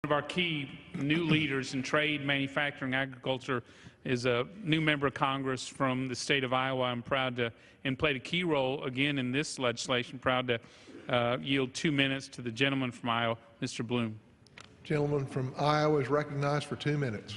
of our key new leaders in trade, manufacturing, agriculture is a new member of Congress from the state of Iowa. I'm proud to, and played a key role again in this legislation, proud to yield 2 minutes to the gentleman from Iowa, Mr. Blum. Gentleman from Iowa is recognized for 2 minutes.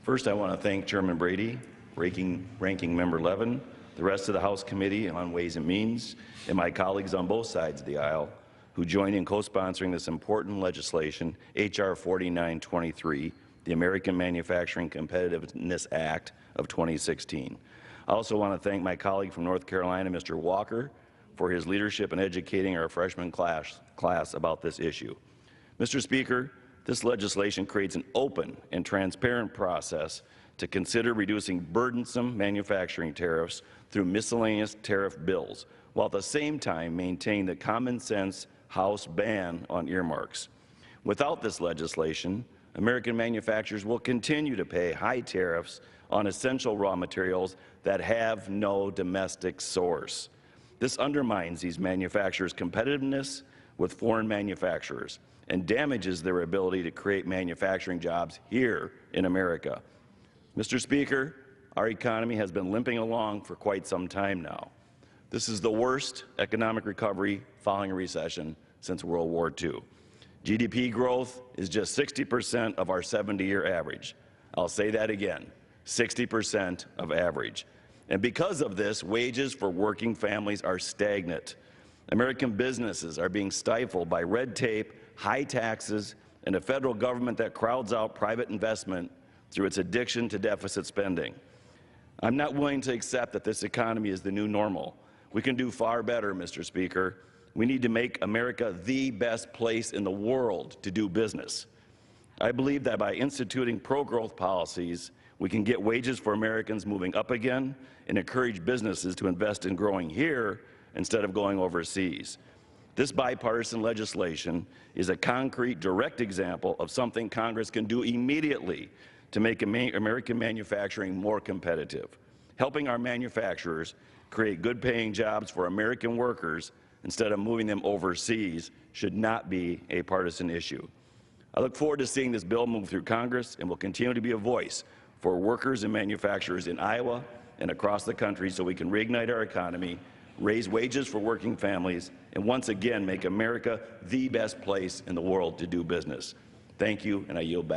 First, I want to thank Chairman Brady, Ranking Member Levin, the rest of the House Committee on Ways and Means, and my colleagues on both sides of the aisle who joined in co-sponsoring this important legislation, H.R. 4923, the American Manufacturing Competitiveness Act of 2016. I also want to thank my colleague from North Carolina, Mr. Walker, for his leadership in educating our freshman class about this issue. Mr. Speaker, this legislation creates an open and transparent process to consider reducing burdensome manufacturing tariffs through miscellaneous tariff bills, while at the same time maintain the common-sense House ban on earmarks. Without this legislation, American manufacturers will continue to pay high tariffs on essential raw materials that have no domestic source. This undermines these manufacturers' competitiveness with foreign manufacturers and damages their ability to create manufacturing jobs here in America. Mr. Speaker, our economy has been limping along for quite some time now. This is the worst economic recovery following a recession since World War II. GDP growth is just 60% of our 70-year average. I'll say that again, 60% of average. And because of this, wages for working families are stagnant. American businesses are being stifled by red tape, high taxes, and a federal government that crowds out private investment through its addiction to deficit spending. I'm not willing to accept that this economy is the new normal. We can do far better, Mr. Speaker. We need to make America the best place in the world to do business. I believe that by instituting pro-growth policies, we can get wages for Americans moving up again and encourage businesses to invest in growing here instead of going overseas. This bipartisan legislation is a concrete, direct example of something Congress can do immediately to make American manufacturing more competitive. Helping our manufacturers create good-paying jobs for American workers instead of moving them overseas should not be a partisan issue. I look forward to seeing this bill move through Congress and will continue to be a voice for workers and manufacturers in Iowa and across the country so we can reignite our economy, raise wages for working families, and once again make America the best place in the world to do business. Thank you, and I yield back.